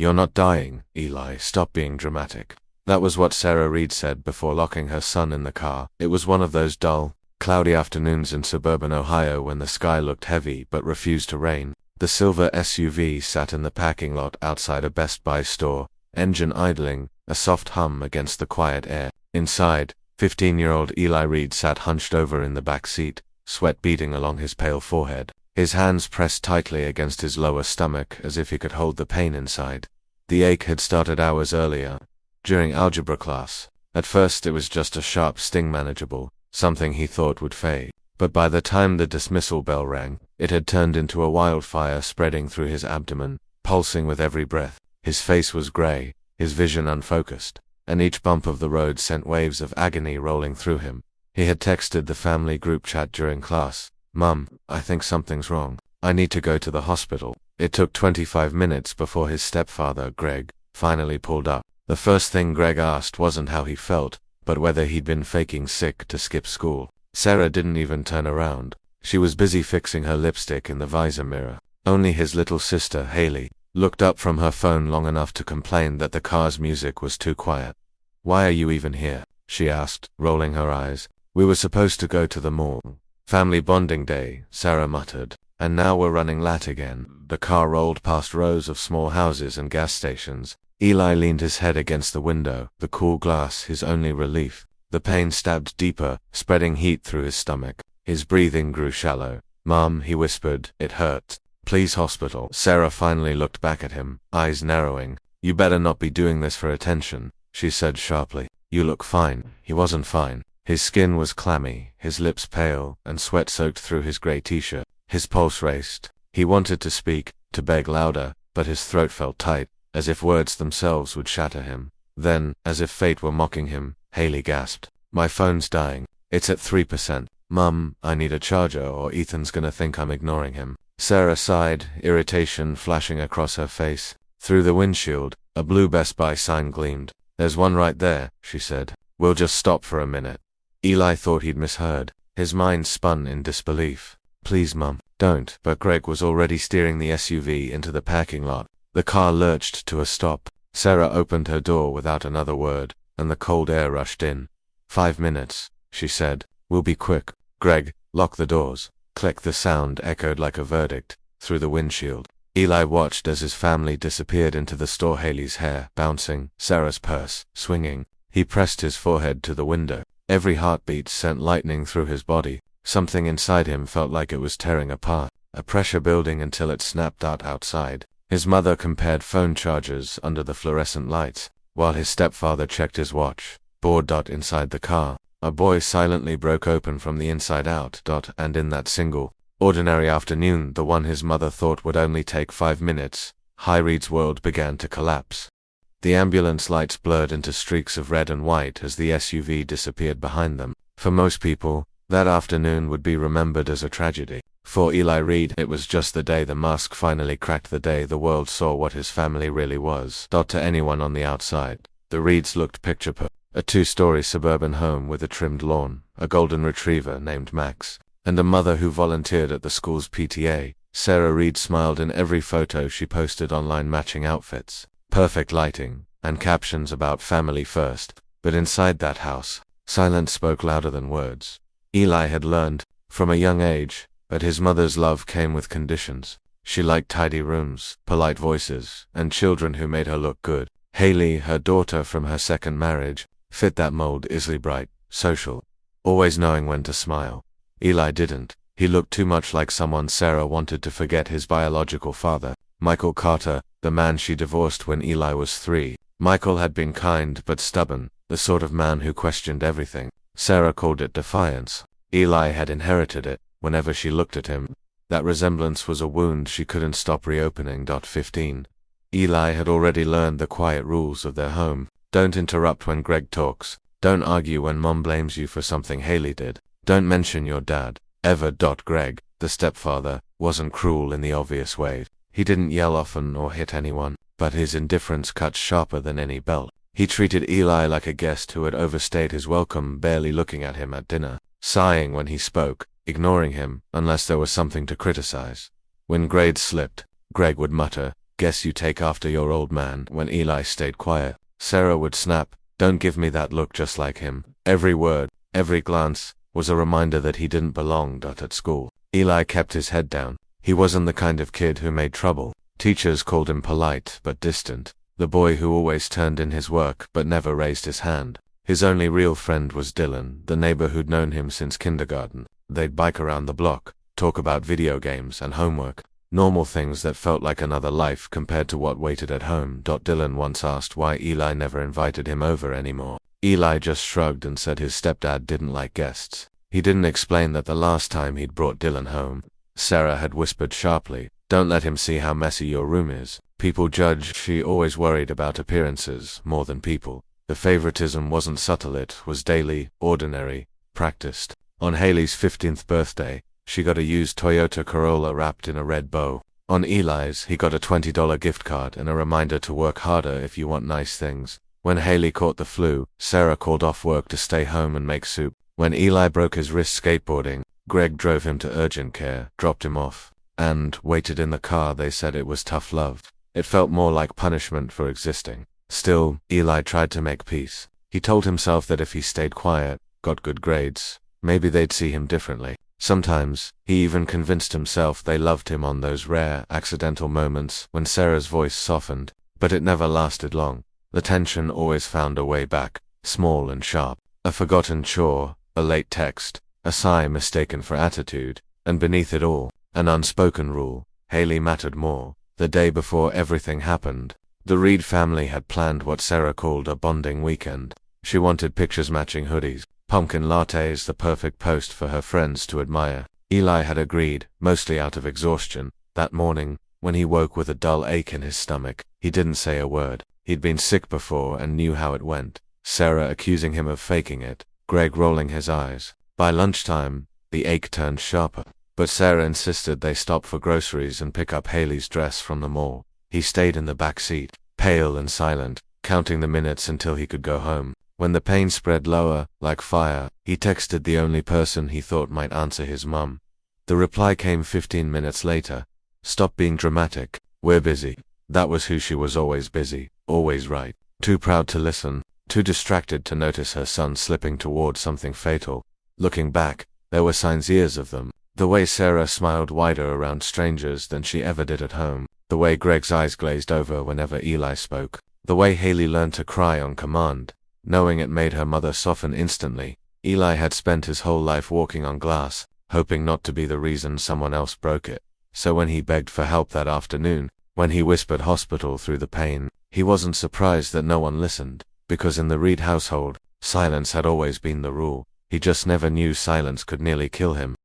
"You're not dying, Eli, stop being dramatic." That was what Sarah Reed said before locking her son in the car. It was one of those dull, cloudy afternoons in suburban Ohio when the sky looked heavy but refused to rain. The silver SUV sat in the parking lot outside a Best Buy store, engine idling, a soft hum against the quiet air. Inside, 15-year-old Eli Reed sat hunched over in the back seat, sweat beading along his pale forehead. His hands pressed tightly against his lower stomach as if he could hold the pain inside. The ache had started hours earlier, during algebra class. At first it was just a sharp sting, manageable, something he thought would fade. But by the time the dismissal bell rang, it had turned into a wildfire spreading through his abdomen, pulsing with every breath. His face was gray, his vision unfocused, and each bump of the road sent waves of agony rolling through him. He had texted the family group chat during class, "Mum, I think something's wrong. I need to go to the hospital." It took 25 minutes before his stepfather, Greg, finally pulled up. The first thing Greg asked wasn't how he felt, but whether he'd been faking sick to skip school. Sarah didn't even turn around. She was busy fixing her lipstick in the visor mirror. Only his little sister, Haley, looked up from her phone long enough to complain that the car's music was too quiet. "Why are you even here?" she asked, rolling her eyes. "We were supposed to go to the mall." "Family bonding day," Sarah muttered. "And now we're running late again." The car rolled past rows of small houses and gas stations. Eli leaned his head against the window, the cool glass his only relief. The pain stabbed deeper, spreading heat through his stomach. His breathing grew shallow. "Mom," he whispered, "it hurts. Please, hospital." Sarah finally looked back at him, eyes narrowing. "You better not be doing this for attention," she said sharply. "You look fine." He wasn't fine. His skin was clammy, his lips pale, and sweat soaked through his gray t-shirt. His pulse raced. He wanted to speak, to beg louder, but his throat felt tight, as if words themselves would shatter him. Then, as if fate were mocking him, Haley gasped, "My phone's dying. It's at 3%. Mum, I need a charger or Ethan's gonna think I'm ignoring him." Sarah sighed, irritation flashing across her face. Through the windshield, a blue Best Buy sign gleamed. "There's one right there," she said. "We'll just stop for a minute." Eli thought he'd misheard. His mind spun in disbelief. "Please, Mum, don't." But Greg was already steering the SUV into the parking lot. The car lurched to a stop. Sarah opened her door without another word, and the cold air rushed in. 5 minutes, she said. "We'll be quick." "Greg, lock the doors." Click. The sound echoed like a verdict through the windshield. Eli watched as his family disappeared into the store, Haley's hair bouncing, Sarah's purse swinging. He pressed his forehead to the window. Every heartbeat sent lightning through his body. Something inside him felt like it was tearing apart, a pressure building until it snapped out outside. His mother compared phone chargers under the fluorescent lights, while his stepfather checked his watch. Bored. Inside the car, a boy silently broke open from the inside out. And in that single, ordinary afternoon, the one his mother thought would only take 5 minutes, Reed's world began to collapse. The ambulance lights blurred into streaks of red and white as the SUV disappeared behind them. For most people, that afternoon would be remembered as a tragedy. For Eli Reed, it was just the day the mask finally cracked, the day the world saw what his family really was. To anyone on the outside, the Reeds looked picture perfect. A 2-story suburban home with a trimmed lawn, a golden retriever named Max, and a mother who volunteered at the school's PTA. Sarah Reed smiled in every photo she posted online, matching outfits, perfect lighting, and captions about family first. But inside that house, silence spoke louder than words. Eli had learned, from a young age, that his mother's love came with conditions. She liked tidy rooms, polite voices, and children who made her look good. Haley, her daughter from her second marriage, fit that mold, easily bright, social, always knowing when to smile. Eli didn't. He looked too much like someone Sarah wanted to forget: his biological father, Michael Carter, the man she divorced when Eli was 3. Michael had been kind but stubborn, the sort of man who questioned everything. Sarah called it defiance. Eli had inherited it. Whenever she looked at him, that resemblance was a wound she couldn't stop reopening. 15. Eli had already learned the quiet rules of their home. Don't interrupt when Greg talks. Don't argue when Mom blames you for something Haley did. Don't mention your dad, ever. Greg, the stepfather, wasn't cruel in the obvious way. He didn't yell often or hit anyone, but his indifference cut sharper than any belt. He treated Eli like a guest who had overstayed his welcome, barely looking at him at dinner, sighing when he spoke, ignoring him unless there was something to criticize. When grades slipped, Greg would mutter, Guess you take after your old man. When Eli stayed quiet, Sarah would snap, "Don't give me that look," just like him. Every word, every glance, was a reminder that he didn't belong at school. Eli kept his head down. He wasn't the kind of kid who made trouble. Teachers called him polite but distant, the boy who always turned in his work but never raised his hand. His only real friend was Dylan, the neighbor who'd known him since kindergarten. They'd bike around the block, talk about video games and homework, normal things that felt like another life compared to what waited at home. Dylan once asked why Eli never invited him over anymore. Eli just shrugged and said his stepdad didn't like guests. He didn't explain that the last time he'd brought Dylan home, Sarah had whispered sharply, "Don't let him see how messy your room is." People judge. She always worried about appearances more than people. The favoritism wasn't subtle, it was daily, ordinary, practiced. On Haley's 15th birthday, she got a used Toyota Corolla wrapped in a red bow. On Eli's, he got a $20 gift card and a reminder to work harder if you want nice things. When Haley caught the flu, Sarah called off work to stay home and make soup. When Eli broke his wrist skateboarding, Greg drove him to urgent care, dropped him off, and waited in the car. They said it was tough love. It felt more like punishment for existing. Still, Eli tried to make peace. He told himself that if he stayed quiet, got good grades, maybe they'd see him differently. Sometimes, he even convinced himself they loved him on those rare, accidental moments when Sarah's voice softened, but it never lasted long. The tension always found a way back, small and sharp. A forgotten chore, a late text, a sigh mistaken for attitude, and beneath it all, an unspoken rule: Haley mattered more. The day before everything happened, the Reed family had planned what Sarah called a bonding weekend. She wanted pictures matching hoodies, pumpkin lattes, the perfect post for her friends to admire. Eli had agreed, mostly out of exhaustion. That morning, when he woke with a dull ache in his stomach, he didn't say a word. He'd been sick before and knew how it went. Sarah accusing him of faking it, Greg rolling his eyes. By lunchtime, the ache turned sharper, but Sarah insisted they stop for groceries and pick up Haley's dress from the mall. He stayed in the back seat, pale and silent, counting the minutes until he could go home. When the pain spread lower, like fire, he texted the only person he thought might answer, his mum. The reply came 15 minutes later. "Stop being dramatic. We're busy." That was who she was: always busy, always right. Too proud to listen, too distracted to notice her son slipping toward something fatal. Looking back, there were signs, years of them. The way Sarah smiled wider around strangers than she ever did at home. The way Greg's eyes glazed over whenever Eli spoke. The way Haley learned to cry on command, knowing it made her mother soften instantly. Eli had spent his whole life walking on glass, hoping not to be the reason someone else broke it. So when he begged for help that afternoon, when he whispered hospital through the pain, he wasn't surprised that no one listened, because in the Reed household, silence had always been the rule. He just never knew silence could nearly kill him.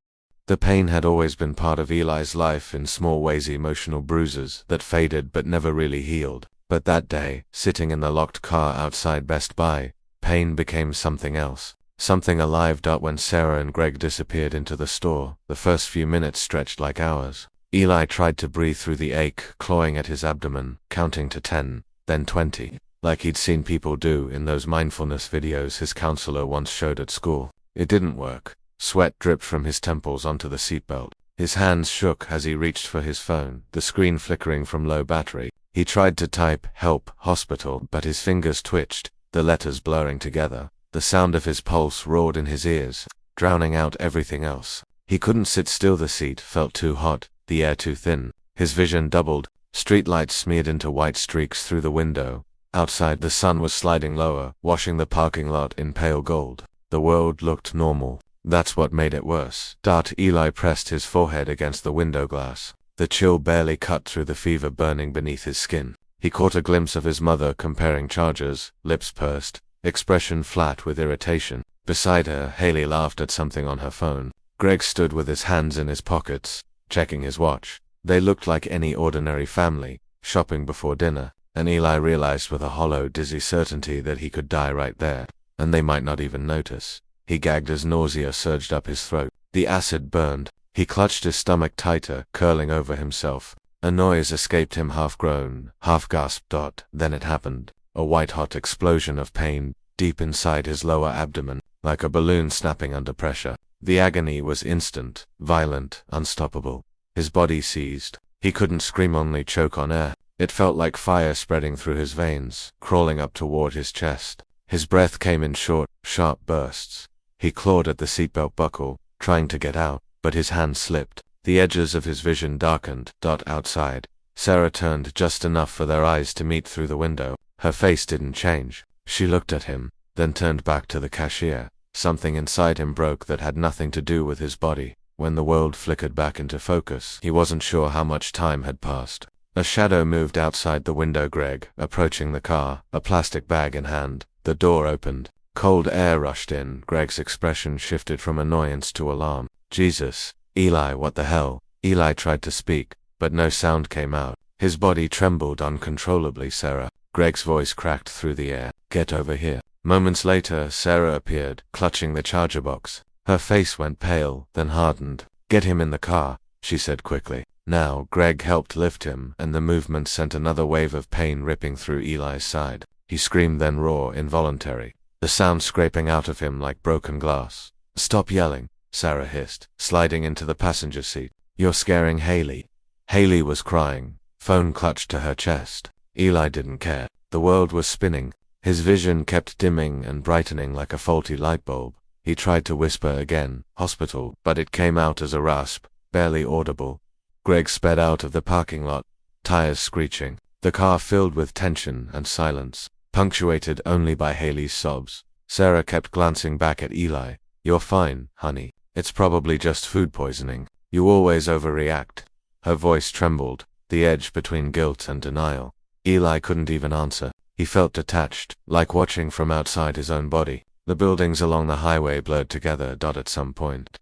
The pain had always been part of Eli's life in small ways, emotional bruises that faded but never really healed. But that day, sitting in the locked car outside Best Buy, pain became something else. Something alive. When Sarah and Greg disappeared into the store, the first few minutes stretched like hours. Eli tried to breathe through the ache, clawing at his abdomen, counting to 10, then 20, like he'd seen people do in those mindfulness videos his counselor once showed at school. It didn't work. Sweat dripped from his temples onto the seatbelt. His hands shook as he reached for his phone, the screen flickering from low battery. He tried to type, "Help, hospital," but his fingers twitched, the letters blurring together. The sound of his pulse roared in his ears, drowning out everything else. He couldn't sit still. The seat felt too hot, the air too thin. His vision doubled. Streetlights smeared into white streaks through the window. Outside, the sun was sliding lower, washing the parking lot in pale gold. The world looked normal. That's what made it worse. Eli pressed his forehead against the window glass. The chill barely cut through the fever burning beneath his skin. He caught a glimpse of his mother comparing charges, lips pursed, expression flat with irritation. Beside her, Haley laughed at something on her phone. Greg stood with his hands in his pockets, checking his watch. They looked like any ordinary family, shopping before dinner, and Eli realized with a hollow, dizzy certainty that he could die right there, and they might not even notice. He gagged as nausea surged up his throat. The acid burned. He clutched his stomach tighter, curling over himself. A noise escaped him, half groan, half gasp. Then it happened. A white-hot explosion of pain, deep inside his lower abdomen, like a balloon snapping under pressure. The agony was instant, violent, unstoppable. His body seized. He couldn't scream, only choke on air. It felt like fire spreading through his veins, crawling up toward his chest. His breath came in short, sharp bursts. He clawed at the seatbelt buckle, trying to get out, but his hand slipped. The edges of his vision darkened. Outside, Sarah turned just enough for their eyes to meet through the window. Her face didn't change. She looked at him, then turned back to the cashier. Something inside him broke that had nothing to do with his body. When the world flickered back into focus, he wasn't sure how much time had passed. A shadow moved outside the window. Greg, approaching the car, a plastic bag in hand. The door opened. Cold air rushed in. Greg's expression shifted from annoyance to alarm. Jesus, Eli, what the hell? Eli tried to speak, but no sound came out. His body trembled uncontrollably. Sarah. Greg's voice cracked through the air. Get over here. Moments later, Sarah appeared, clutching the charger box. Her face went pale, then hardened. Get him in the car, she said quickly. Now, Greg helped lift him, and the movement sent another wave of pain ripping through Eli's side. He screamed, then roared, involuntary, the sound scraping out of him like broken glass. Stop yelling, Sarah hissed, sliding into the passenger seat. You're scaring Haley. Haley was crying, phone clutched to her chest. Eli didn't care. The world was spinning. His vision kept dimming and brightening like a faulty light bulb. He tried to whisper again, hospital, but it came out as a rasp, barely audible. Greg sped out of the parking lot, tires screeching, the car filled with tension and silence, punctuated only by Haley's sobs. Sarah kept glancing back at Eli. You're fine, honey. It's probably just food poisoning. You always overreact. Her voice trembled, the edge between guilt and denial. Eli couldn't even answer. He felt detached, like watching from outside his own body. The buildings along the highway blurred together. At some point,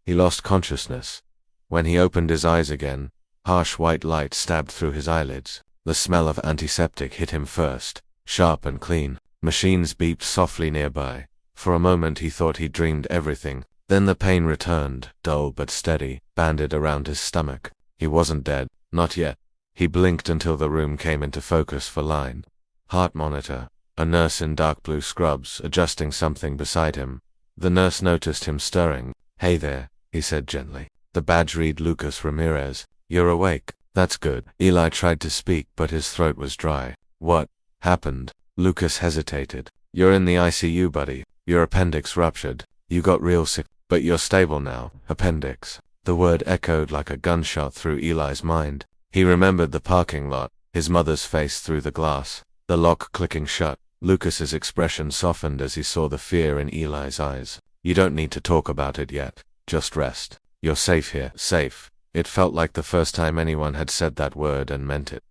he lost consciousness. When he opened his eyes again, harsh white light stabbed through his eyelids. The smell of antiseptic hit him first, sharp and clean. Machines beeped softly nearby. For a moment he thought he'd dreamed everything. Then the pain returned, dull but steady, banded around his stomach. He wasn't dead, not yet. He blinked until the room came into focus for line. Heart monitor. A nurse in dark blue scrubs, adjusting something beside him. The nurse noticed him stirring. Hey there, he said gently. The badge read Lucas Ramirez. You're awake. That's good. Eli tried to speak, but his throat was dry. What happened? Lucas hesitated. You're in the ICU, buddy. Your appendix ruptured. You got real sick, but you're stable now. Appendix. The word echoed like a gunshot through Eli's mind. He remembered the parking lot, his mother's face through the glass, the lock clicking shut. Lucas's expression softened as he saw the fear in Eli's eyes. You don't need to talk about it yet. Just rest. You're safe here. Safe. It felt like the first time anyone had said that word and meant it.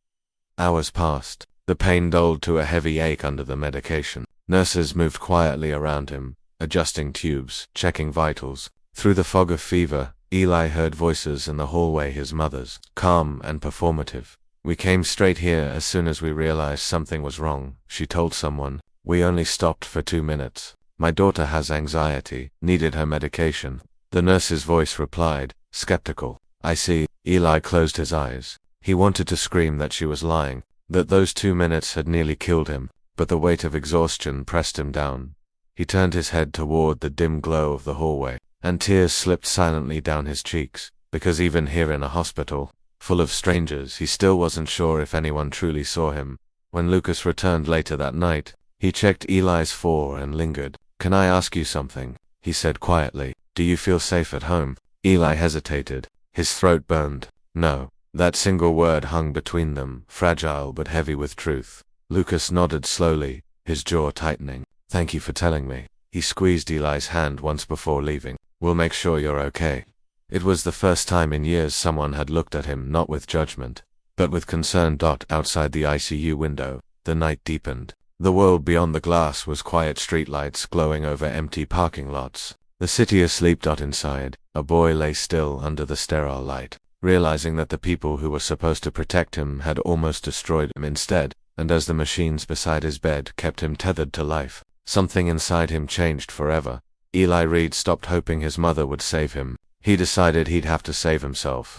Hours passed. The pain dulled to a heavy ache under the medication. Nurses moved quietly around him, adjusting tubes, checking vitals. Through the fog of fever, Eli heard voices in the hallway, his mother's, calm and performative. We came straight here as soon as we realized something was wrong, she told someone. We only stopped for 2 minutes. My daughter has anxiety, needed her medication. The nurse's voice replied, skeptical. I see. Eli closed his eyes. He wanted to scream that she was lying, that those 2 minutes had nearly killed him, but the weight of exhaustion pressed him down. He turned his head toward the dim glow of the hallway, and tears slipped silently down his cheeks, because even here in a hospital, full of strangers, he still wasn't sure if anyone truly saw him. When Lucas returned later that night, he checked Eli's fore and lingered. Can I ask you something? He said quietly. Do you feel safe at home? Eli hesitated. His throat burned. No. That single word hung between them, fragile but heavy with truth. Lucas nodded slowly, his jaw tightening. Thank you for telling me. He squeezed Eli's hand once before leaving. We'll make sure you're okay. It was the first time in years someone had looked at him not with judgment, but with concern. Outside the ICU window, the night deepened. The world beyond the glass was quiet, streetlights glowing over empty parking lots. The city asleep. Inside, a boy lay still under the sterile light, realizing that the people who were supposed to protect him had almost destroyed him instead, and as the machines beside his bed kept him tethered to life, something inside him changed forever. Eli Reed stopped hoping his mother would save him. He decided he'd have to save himself.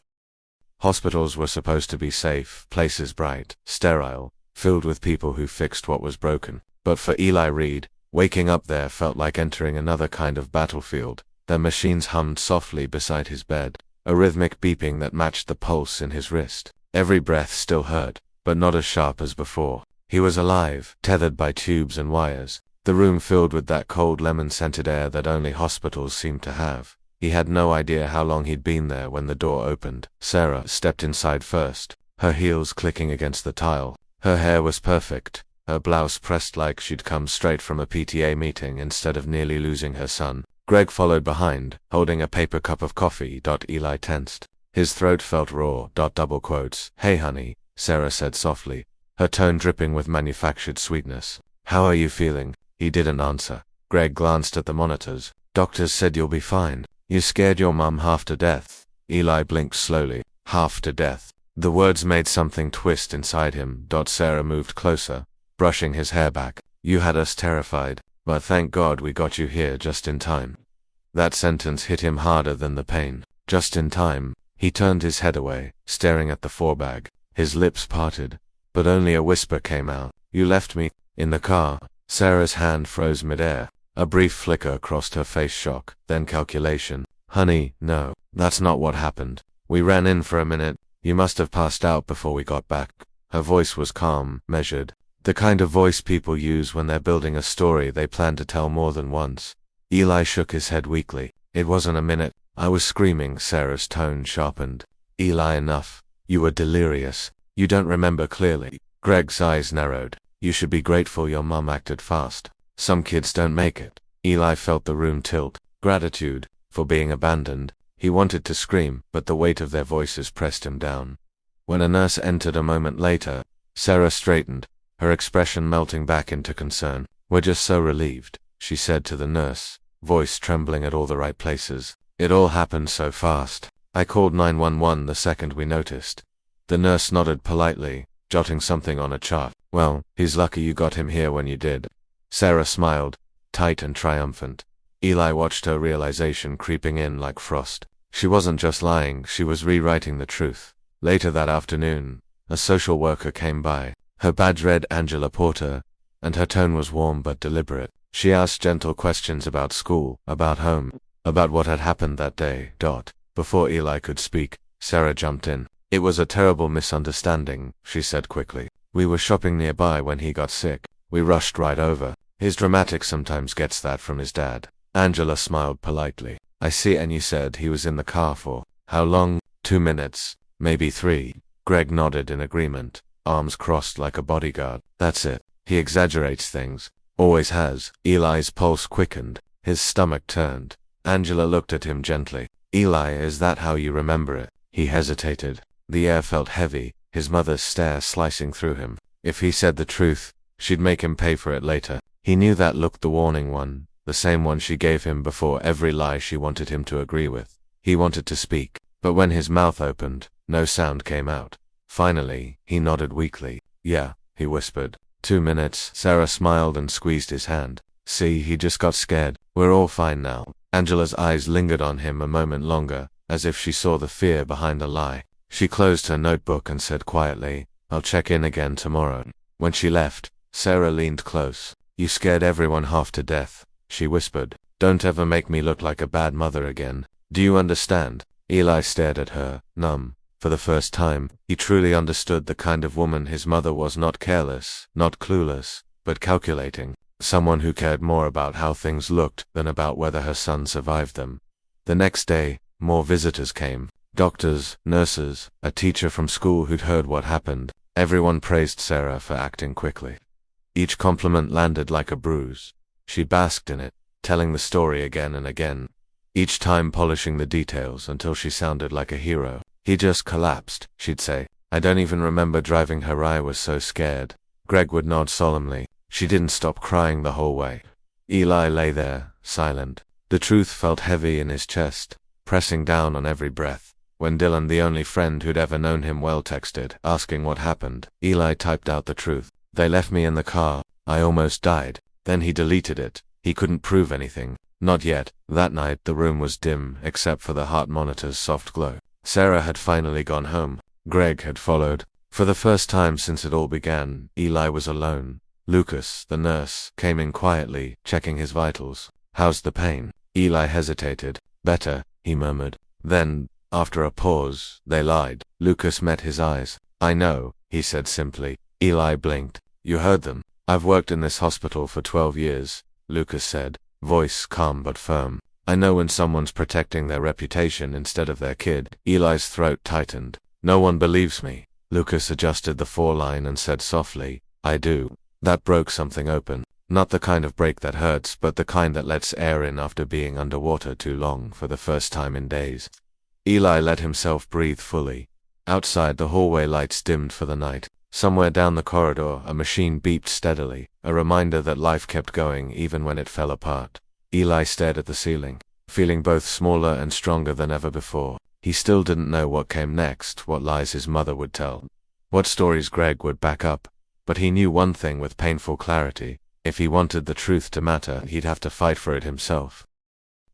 Hospitals were supposed to be safe, places bright, sterile, filled with people who fixed what was broken. But for Eli Reed, waking up there felt like entering another kind of battlefield. The machines hummed softly beside his bed, a rhythmic beeping that matched the pulse in his wrist. Every breath still hurt, but not as sharp as before. He was alive, tethered by tubes and wires, the room filled with that cold lemon-scented air that only hospitals seem to have. He had no idea how long he'd been there when the door opened. Sarah stepped inside first, her heels clicking against the tile. Her hair was perfect, her blouse pressed like she'd come straight from a PTA meeting instead of nearly losing her son. Greg followed behind, holding a paper cup of coffee. Eli tensed. His throat felt raw. Double quotes. "Hey honey," Sarah said softly, her tone dripping with manufactured sweetness. "How are you feeling?" He didn't answer. Greg glanced at the monitors. "Doctors said you'll be fine. You scared your mum half to death." Eli blinked slowly. Half to death. The words made something twist inside him. Sarah moved closer, brushing his hair back. "You had us terrified, but thank God we got you here just in time." That sentence hit him harder than the pain. Just in time. He turned his head away, staring at the forebag. His lips parted, but only a whisper came out. "You left me in the car." Sarah's hand froze midair. A brief flicker crossed her face. Shock, then calculation. "Honey, no, that's not what happened. We ran in for a minute. You must have passed out before we got back." Her voice was calm, measured. The kind of voice people use when they're building a story they plan to tell more than once. Eli shook his head weakly. "It wasn't a minute. I was screaming." Sarah's tone sharpened. "Eli, enough. You were delirious. You don't remember clearly." Greg's eyes narrowed. "You should be grateful your mum acted fast. Some kids don't make it." Eli felt the room tilt. Gratitude for being abandoned. He wanted to scream, but the weight of their voices pressed him down. When a nurse entered a moment later, Sarah straightened, her expression melting back into concern. "We're just so relieved," she said to the nurse, voice trembling at all the right places. "It all happened so fast. I called 911 the second we noticed." The nurse nodded politely, jotting something on a chart. "Well, he's lucky you got him here when you did." Sarah smiled, tight and triumphant. Eli watched her realization creeping in like frost. She wasn't just lying, she was rewriting the truth. Later that afternoon, a social worker came by. Her badge read Angela Porter, and her tone was warm but deliberate. She asked gentle questions about school, about home, about what had happened that day. Before Eli could speak, Sarah jumped in. "It was a terrible misunderstanding," she said quickly. "We were shopping nearby when he got sick. We rushed right over. His dramatic sometimes gets that from his dad." Angela smiled politely. "I see, and you said he was in the car for how long?" 2 minutes, maybe 3. Greg nodded in agreement, arms crossed like a bodyguard. "That's it. He exaggerates things. Always has." Eli's pulse quickened, his stomach turned. Angela looked at him gently. "Eli, is that how you remember it?" He hesitated. The air felt heavy, his mother's stare slicing through him. If he said the truth, she'd make him pay for it later. He knew that look, the warning one, the same one she gave him before every lie she wanted him to agree with. He wanted to speak, but when his mouth opened, no sound came out. Finally, he nodded weakly. "Yeah," he whispered. 2 minutes. Sarah smiled and squeezed his hand. "See, he just got scared. We're all fine now." Angela's eyes lingered on him a moment longer, as if she saw the fear behind the lie. She closed her notebook and said quietly, "I'll check in again tomorrow." When she left, Sarah leaned close. "You scared everyone half to death," she whispered. "Don't ever make me look like a bad mother again. Do you understand?" Eli stared at her, numb. For the first time, he truly understood the kind of woman his mother was. Not careless, not clueless, but calculating. Someone who cared more about how things looked than about whether her son survived them. The next day, more visitors came. Doctors, nurses, a teacher from school who'd heard what happened. Everyone praised Sarah for acting quickly. Each compliment landed like a bruise. She basked in it, telling the story again and again, each time polishing the details until she sounded like a hero. "He just collapsed," she'd say. "I don't even remember driving her. I was so scared." Greg would nod solemnly. She didn't stop crying the whole way. Eli lay there, silent. The truth felt heavy in his chest, pressing down on every breath. When Dylan, the only friend who'd ever known him well, texted, asking what happened, Eli typed out the truth. "They left me in the car. I almost died." Then he deleted it. He couldn't prove anything. Not yet. That night, the room was dim, except for the heart monitor's soft glow. Sarah had finally gone home. Greg had followed. For the first time since it all began, Eli was alone. Lucas, the nurse, came in quietly, checking his vitals. "How's the pain?" Eli hesitated. "Better," he murmured. Then, after a pause, they lied. Lucas met his eyes. "I know, he said simply. Eli blinked. You heard them. I've worked in this hospital for 12 years, Lucas said, voice calm but firm. I know when someone's protecting their reputation instead of their kid. Eli's throat tightened. No one believes me. Lucas adjusted the foreline and said softly, I do. That broke something open. Not the kind of break that hurts, but the kind that lets air in after being underwater too long for the first time in days. Eli let himself breathe fully. Outside, the hallway lights dimmed for the night. Somewhere down the corridor, a machine beeped steadily, a reminder that life kept going even when it fell apart. Eli stared at the ceiling, feeling both smaller and stronger than ever before. He still didn't know what came next, what lies his mother would tell, what stories Greg would back up. But he knew one thing with painful clarity. If he wanted the truth to matter, he'd have to fight for it himself.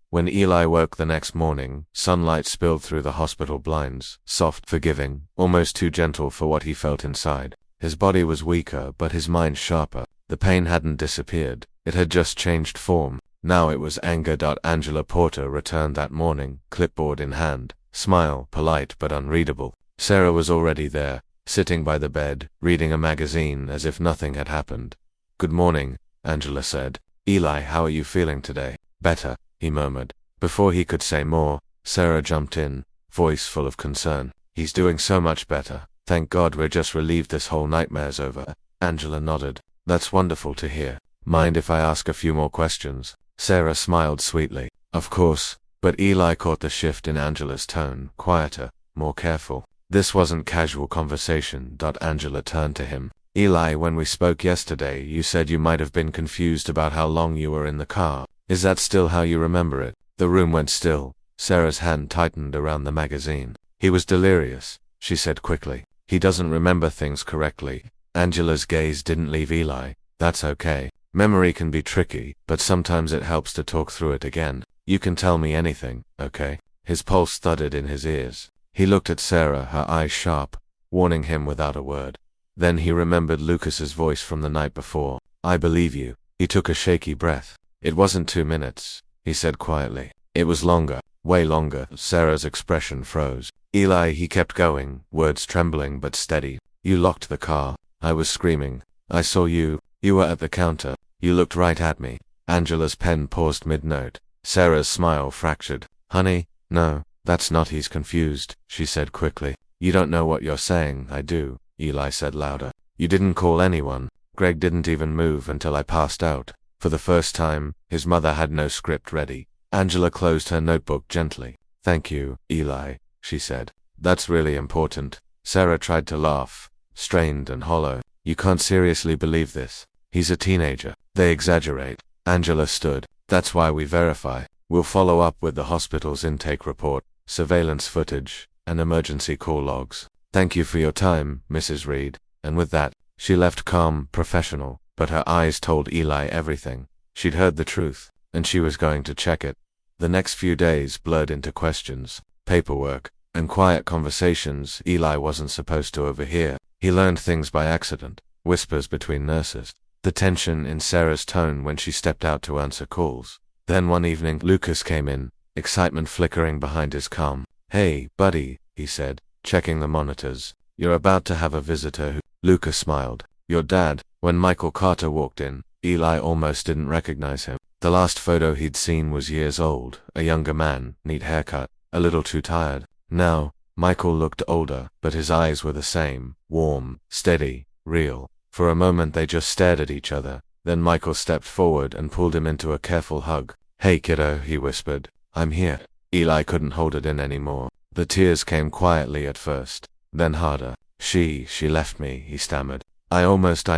When Eli woke the next morning, sunlight spilled through the hospital blinds, soft, forgiving, almost too gentle for what he felt inside. His body was weaker, but his mind sharper. The pain hadn't disappeared. It had just changed form. Now it was anger. Angela Porter returned that morning, clipboard in hand, smile, polite but unreadable. Sarah was already there, sitting by the bed, reading a magazine as if nothing had happened. Good morning, Angela said. Eli, how are you feeling today? Better, he murmured. Before he could say more, Sarah jumped in, voice full of concern. He's doing so much better. Thank God we're just relieved this whole nightmare's over. Angela nodded. That's wonderful to hear. Mind if I ask a few more questions? Sarah smiled sweetly. Of course, but Eli caught the shift in Angela's tone, quieter, more careful. This wasn't casual conversation. Angela turned to him. Eli, when we spoke yesterday, you said you might have been confused about how long you were in the car. Is that still how you remember it? The room went still. Sarah's hand tightened around the magazine. He was delirious, she said quickly. He doesn't remember things correctly. Angela's gaze didn't leave Eli. That's okay. Memory can be tricky, but sometimes it helps to talk through it again. You can tell me anything, okay? His pulse thudded in his ears. He looked at Sarah, her eyes sharp, warning him without a word. Then he remembered Lucas's voice from the night before. I believe you. He took a shaky breath. It wasn't 2 minutes, he said quietly. It was longer, way longer. Sarah's expression froze. Eli, he kept going, words trembling but steady. You locked the car. I was screaming. I saw you. You were at the counter. You looked right at me. Angela's pen paused mid-note. Sarah's smile fractured. Honey, no, that's not. He's confused, she said quickly. You don't know what you're saying. I do, Eli said louder. You didn't call anyone. Greg didn't even move until I passed out. For the first time, his mother had no script ready. Angela closed her notebook gently. Thank you, Eli, she said. That's really important. Sarah tried to laugh, strained and hollow. You can't seriously believe this. He's a teenager. They exaggerate. Angela stood. That's why we verify. We'll follow up with the hospital's intake report, surveillance footage, and emergency call logs. Thank you for your time, Mrs. Reed. And with that, she left calm, professional, but her eyes told Eli everything. She'd heard the truth, and she was going to check it. The next few days blurred into questions, paperwork, and quiet conversations Eli wasn't supposed to overhear. He learned things by accident, whispers between nurses, the tension in Sarah's tone when she stepped out to answer calls. Then one evening, Lucas came in, excitement flickering behind his calm. Hey, buddy, he said, checking the monitors. You're about to have a visitor who... Lucas smiled. Your dad. When Michael Carter walked in, Eli almost didn't recognize him. The last photo he'd seen was years old, a younger man, neat haircut, a little too tired. Now, Michael looked older, but his eyes were the same, warm, steady, real. For a moment they just stared at each other. Then Michael stepped forward and pulled him into a careful hug. Hey kiddo, he whispered. I'm here. Eli couldn't hold it in anymore. The tears came quietly at first, then harder. She left me, he stammered. I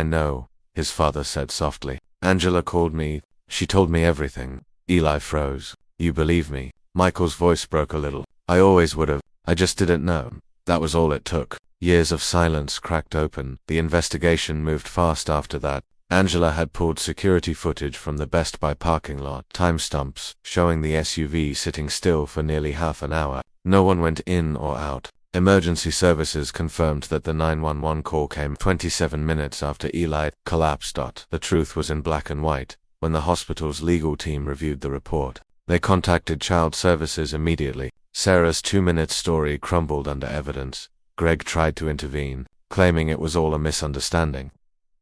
know, his father said softly. Angela called me. She told me everything. Eli froze. You believe me? Michael's voice broke a little. I always would have. I just didn't know. That was all it took. Years of silence cracked open. The investigation moved fast after that. Angela had pulled security footage from the Best Buy parking lot, timestamps showing the SUV sitting still for nearly half an hour. No one went in or out. Emergency services confirmed that the 911 call came 27 minutes after Eli collapsed. The truth was in black and white. When the hospital's legal team reviewed the report, they contacted child services immediately. Sarah's 2-minute story crumbled under evidence. Greg tried to intervene. claiming it was all a misunderstanding.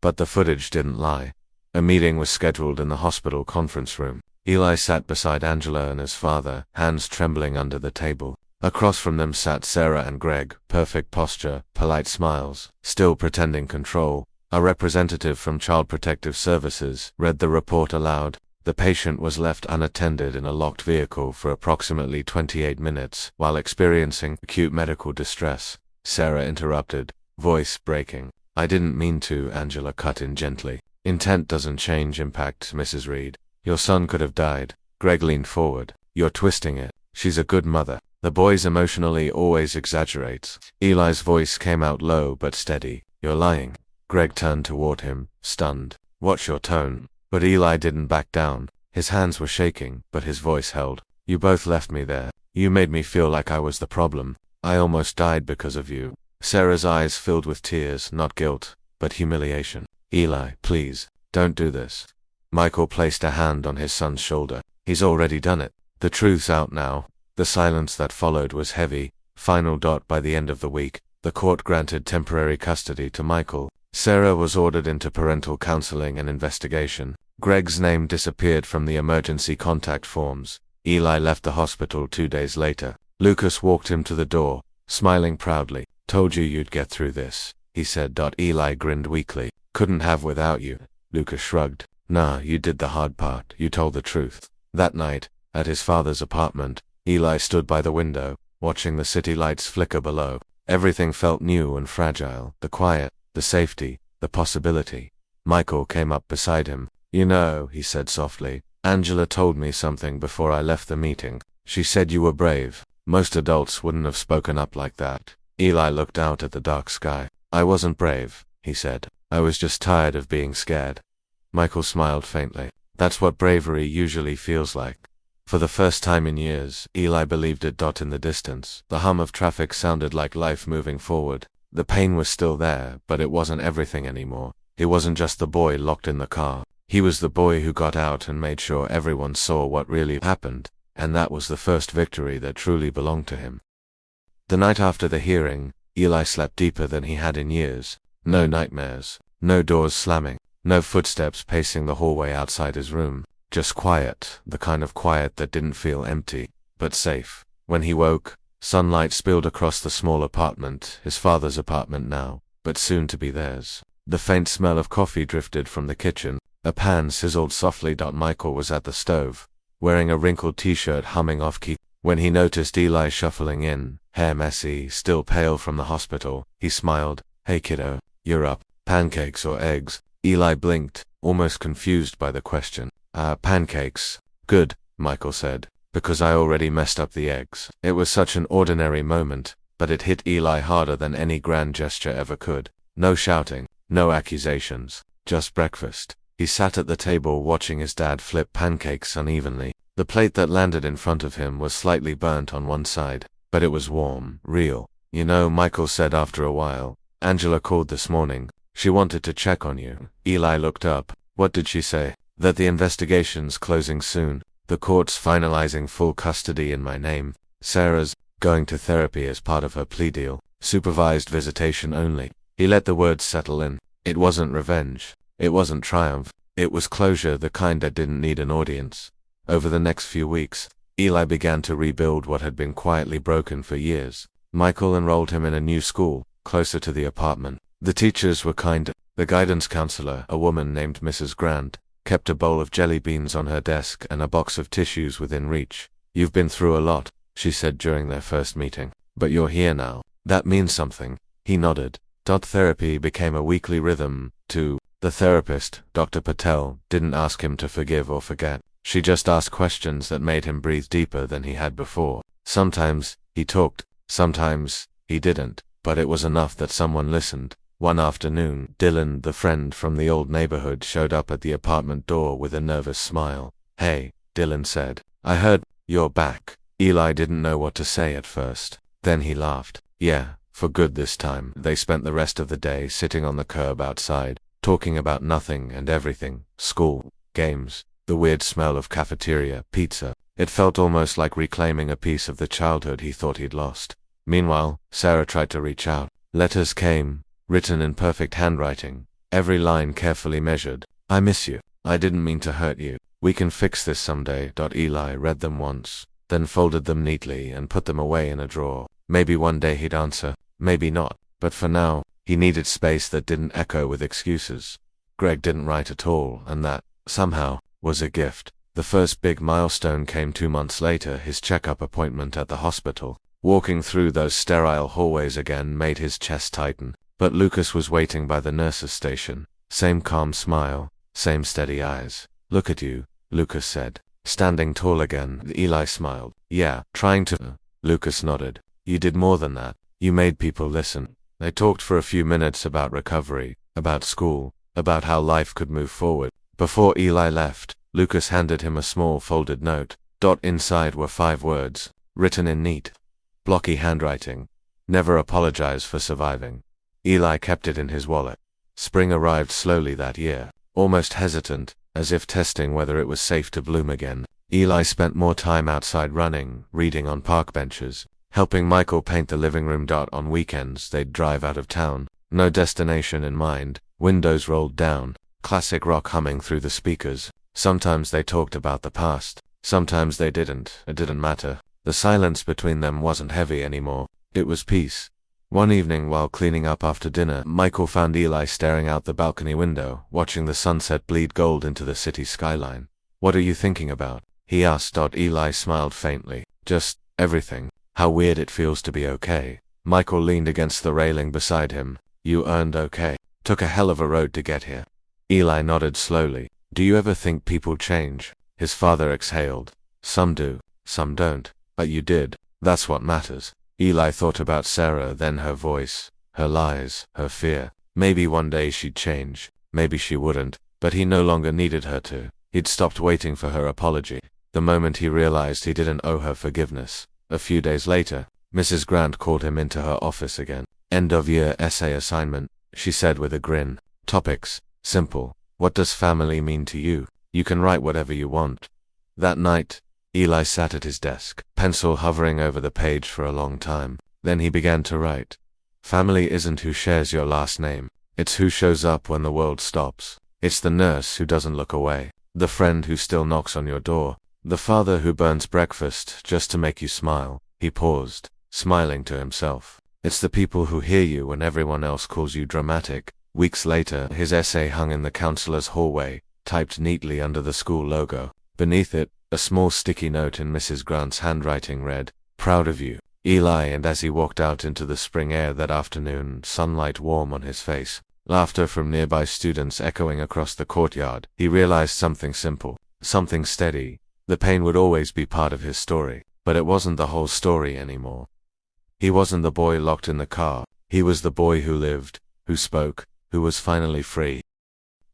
But the footage didn't lie. A meeting was scheduled in the hospital conference room. Eli sat beside Angela and his father, hands trembling under the table. Across from them sat Sarah and Greg, perfect posture, polite smiles, still pretending control. A representative from Child Protective Services read the report aloud. The patient was left unattended in a locked vehicle for approximately 28 minutes while experiencing acute medical distress. Sarah interrupted, voice breaking. I didn't mean to, Angela cut in gently. Intent doesn't change impact, Mrs. Reed. Your son could have died. Greg leaned forward. You're twisting it. She's a good mother. The boys emotionally always exaggerates. Eli's voice came out low but steady. You're lying. Greg turned toward him, stunned. Watch your tone. But Eli didn't back down. His hands were shaking, but his voice held. You both left me there. You made me feel like I was the problem. I almost died because of you. Sarah's eyes filled with tears, not guilt, but humiliation. Eli, please, don't do this. Michael placed a hand on his son's shoulder. He's already done it. The truth's out now. The silence that followed was heavy. Final dot. By the end of the week, the court granted temporary custody to Michael. Sarah was ordered into parental counseling and investigation. Greg's name disappeared from the emergency contact forms. Eli left the hospital 2 days later. Lucas walked him to the door, smiling proudly. Told you you'd get through this, he said. Eli grinned weakly. Couldn't have without you. Lucas shrugged. Nah, you did the hard part. You told the truth. That night, at his father's apartment, Eli stood by the window, watching the city lights flicker below. Everything felt new and fragile. The quiet, the safety, the possibility. Michael came up beside him. You know, he said softly, Angela told me something before I left the meeting. She said you were brave. Most adults wouldn't have spoken up like that. Eli looked out at the dark sky. I wasn't brave, he said. I was just tired of being scared. Michael smiled faintly. That's what bravery usually feels like. For the first time in years, Eli believed it. In the distance, the hum of traffic sounded like life moving forward. The pain was still there, but it wasn't everything anymore. He wasn't just the boy locked in the car. He was the boy who got out and made sure everyone saw what really happened, and that was the first victory that truly belonged to him. The night after the hearing, Eli slept deeper than he had in years. No nightmares, no doors slamming, no footsteps pacing the hallway outside his room. Just quiet, the kind of quiet that didn't feel empty, but safe. When he woke, sunlight spilled across the small apartment, his father's apartment now, but soon to be theirs. The faint smell of coffee drifted from the kitchen. A pan sizzled softly. Michael was at the stove, wearing a wrinkled t-shirt humming off key. When he noticed Eli shuffling in, hair messy, still pale from the hospital, he smiled. Hey kiddo, you're up. Pancakes or eggs? Eli blinked, almost confused by the question. Pancakes. Good, Michael said, because I already messed up the eggs. It was such an ordinary moment, but it hit Eli harder than any grand gesture ever could. No shouting, no accusations, just breakfast. He sat at the table watching his dad flip pancakes unevenly. The plate that landed in front of him was slightly burnt on one side, but it was warm, real. You know, Michael said after a while, Angela called this morning. She wanted to check on you. Eli looked up. What did she say? That the investigation's closing soon. The court's finalizing full custody in my name. Sarah's going to therapy as part of her plea deal. Supervised visitation only. He let the words settle in. It wasn't revenge. It wasn't triumph. It was closure, the kind that didn't need an audience. Over the next few weeks, Eli began to rebuild what had been quietly broken for years. Michael enrolled him in a new school, closer to the apartment. The teachers were kind. The guidance counselor, a woman named Mrs. Grant, kept a bowl of jelly beans on her desk and a box of tissues within reach. You've been through a lot, she said during their first meeting. But you're here now. That means something. He nodded. Therapy became a weekly rhythm, too. The therapist, Dr. Patel, didn't ask him to forgive or forget. She just asked questions that made him breathe deeper than he had before. Sometimes, he talked. Sometimes, he didn't. But it was enough that someone listened. One afternoon, Dylan, the friend from the old neighborhood, showed up at the apartment door with a nervous smile. Hey, Dylan said. I heard you're back. Eli didn't know what to say at first. Then he laughed. Yeah, for good this time. They spent the rest of the day sitting on the curb outside, talking about nothing and everything. School, games, the weird smell of cafeteria, pizza. It felt almost like reclaiming a piece of the childhood he thought he'd lost. Meanwhile, Sarah tried to reach out. Letters came, written in perfect handwriting, every line carefully measured. I miss you. I didn't mean to hurt you. We can fix this someday. Eli read them once, then folded them neatly and put them away in a drawer. Maybe one day he'd answer, maybe not, but for now, he needed space that didn't echo with excuses. Greg didn't write at all, and that, somehow, was a gift. The first big milestone came 2 months later, his checkup appointment at the hospital. Walking through those sterile hallways again made his chest tighten, but Lucas was waiting by the nurse's station. Same calm smile, same steady eyes. Look at you, Lucas said. Standing tall again, Eli smiled. Yeah, trying to. Lucas nodded. You did more than that. You made people listen. They talked for a few minutes about recovery, about school, about how life could move forward. Before Eli left, Lucas handed him a small folded note. Inside were 5 words, written in neat, blocky handwriting. Never apologize for surviving. Eli kept it in his wallet. Spring arrived slowly that year, almost hesitant, as if testing whether it was safe to bloom again. Eli spent more time outside running, reading on park benches, helping Michael paint the living room. On weekends they'd drive out of town, no destination in mind, windows rolled down, classic rock humming through the speakers. Sometimes they talked about the past, sometimes they didn't. It didn't matter. The silence between them wasn't heavy anymore. It was peace. One evening while cleaning up after dinner, Michael found Eli staring out the balcony window, watching the sunset bleed gold into the city skyline. What are you thinking about? He asked. Eli smiled faintly. Just everything. How weird it feels to be okay. Michael leaned against the railing beside him. You earned okay. Took a hell of a road to get here. Eli nodded slowly. Do you ever think people change? His father exhaled. Some do, some don't. But you did. That's what matters. Eli thought about Sarah, then her voice, her lies, her fear. Maybe one day she'd change. Maybe she wouldn't. But he no longer needed her to. He'd stopped waiting for her apology. The moment he realized he didn't owe her forgiveness. A few days later, Mrs. Grant called him into her office again. End of year essay assignment, she said with a grin. Topics, simple. What does family mean to you? You can write whatever you want. That night, Eli sat at his desk, pencil hovering over the page for a long time. Then he began to write. Family isn't who shares your last name. It's who shows up when the world stops. It's the nurse who doesn't look away, the friend who still knocks on your door, the father who burns breakfast just to make you smile. He paused, smiling to himself. It's the people who hear you when everyone else calls you dramatic. Weeks later, his essay hung in the counselor's hallway, typed neatly under the school logo. Beneath it, a small sticky note in Mrs. Grant's handwriting read, Proud of you, Eli. And as he walked out into the spring air that afternoon, sunlight warm on his face, laughter from nearby students echoing across the courtyard, he realized something simple, something steady. The pain would always be part of his story, but it wasn't the whole story anymore. He wasn't the boy locked in the car. He was the boy who lived, who spoke, who was finally free.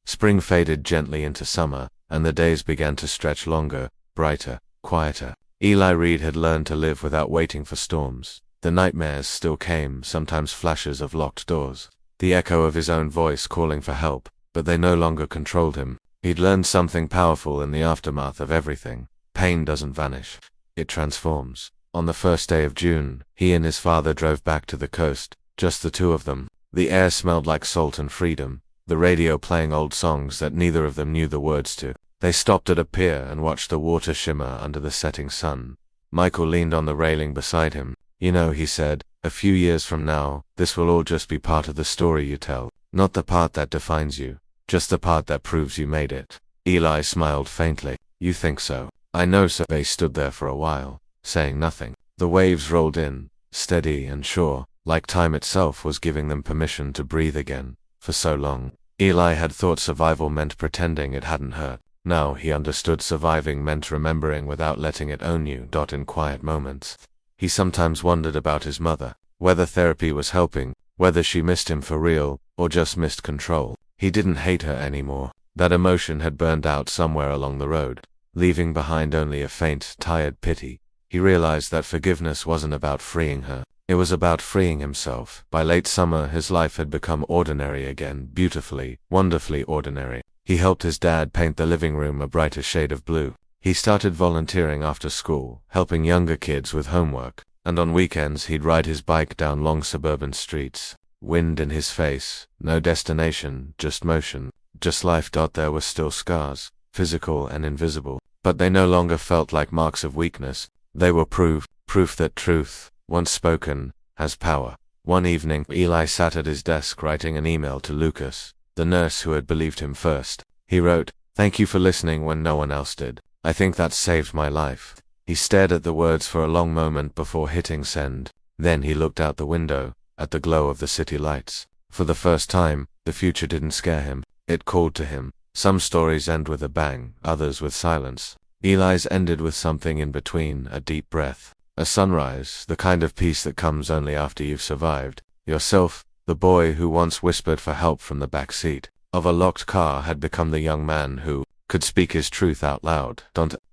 Spring faded gently into summer, and the days began to stretch longer, brighter, quieter. Eli Reed had learned to live without waiting for storms. The nightmares still came, sometimes flashes of locked doors, the echo of his own voice calling for help, but they no longer controlled him. He'd learned something powerful in the aftermath of everything. Pain doesn't vanish. It transforms. On the first day of June, he and his father drove back to the coast, just the two of them. The air smelled like salt and freedom, the radio playing old songs that neither of them knew the words to. They stopped at a pier and watched the water shimmer under the setting sun. Michael leaned on the railing beside him. You know, he said, a few years from now, this will all just be part of the story you tell. Not the part that defines you, just the part that proves you made it. Eli smiled faintly. You think so? I know so. They stood there for a while, saying nothing. The waves rolled in, steady and sure, like time itself was giving them permission to breathe again. For so long, Eli had thought survival meant pretending it hadn't hurt. Now he understood surviving meant remembering without letting it own you. In quiet moments, he sometimes wondered about his mother, whether therapy was helping, whether she missed him for real, or just missed control. He didn't hate her anymore. That emotion had burned out somewhere along the road, leaving behind only a faint, tired pity. He realized that forgiveness wasn't about freeing her. It was about freeing himself. By late summer, his life had become ordinary again, beautifully, wonderfully ordinary. He helped his dad paint the living room a brighter shade of blue. He started volunteering after school, helping younger kids with homework, and on weekends he'd ride his bike down long suburban streets, wind in his face, no destination, just motion, just life. There were still scars, physical and invisible, but they no longer felt like marks of weakness. They were proof that truth, once spoken, has power. One evening, Eli sat at his desk writing an email to Lucas, the nurse who had believed him first. He wrote, "Thank you for listening when no one else did. I think that saved my life." He stared at the words for a long moment before hitting send. Then he looked out the window, at the glow of the city lights. For the first time, the future didn't scare him. It called to him. Some stories end with a bang, others with silence. Eli's ended with something in between, a deep breath. A sunrise, the kind of peace that comes only after you've survived. Yourself, the boy who once whispered for help from the back seat of a locked car, had become the young man who could speak his truth out loud.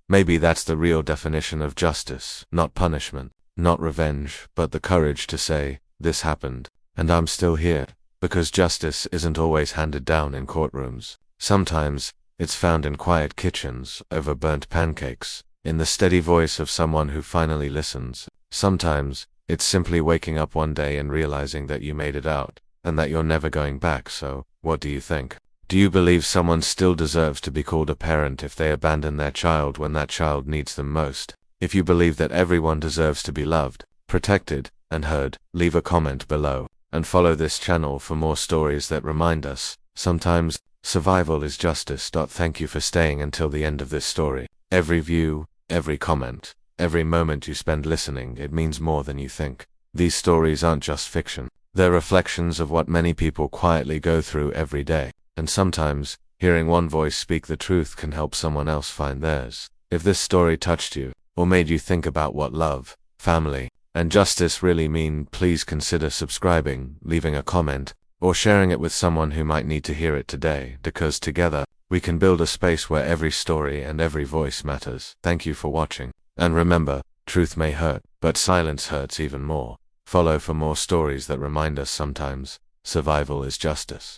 Maybe that's the real definition of justice, not punishment, not revenge, but the courage to say, "This happened, and I'm still here." Because justice isn't always handed down in courtrooms. Sometimes, it's found in quiet kitchens, over burnt pancakes, in the steady voice of someone who finally listens. Sometimes, it's simply waking up one day and realizing that you made it out, and that you're never going back. So, what do you think? Do you believe someone still deserves to be called a parent if they abandon their child when that child needs them most? If you believe that everyone deserves to be loved, protected, and heard, leave a comment below, and follow this channel for more stories that remind us, sometimes, survival is justice. Thank you for staying until the end of this story. Every view, every comment, every moment you spend listening, it means more than you think. These stories aren't just fiction. They're reflections of what many people quietly go through every day. And sometimes, hearing one voice speak the truth can help someone else find theirs. If this story touched you, or made you think about what love, family, and justice really mean, please consider subscribing, leaving a comment, or sharing it with someone who might need to hear it today, because together, we can build a space where every story and every voice matters. Thank you for watching. And remember, truth may hurt, but silence hurts even more. Follow for more stories that remind us sometimes, survival is justice.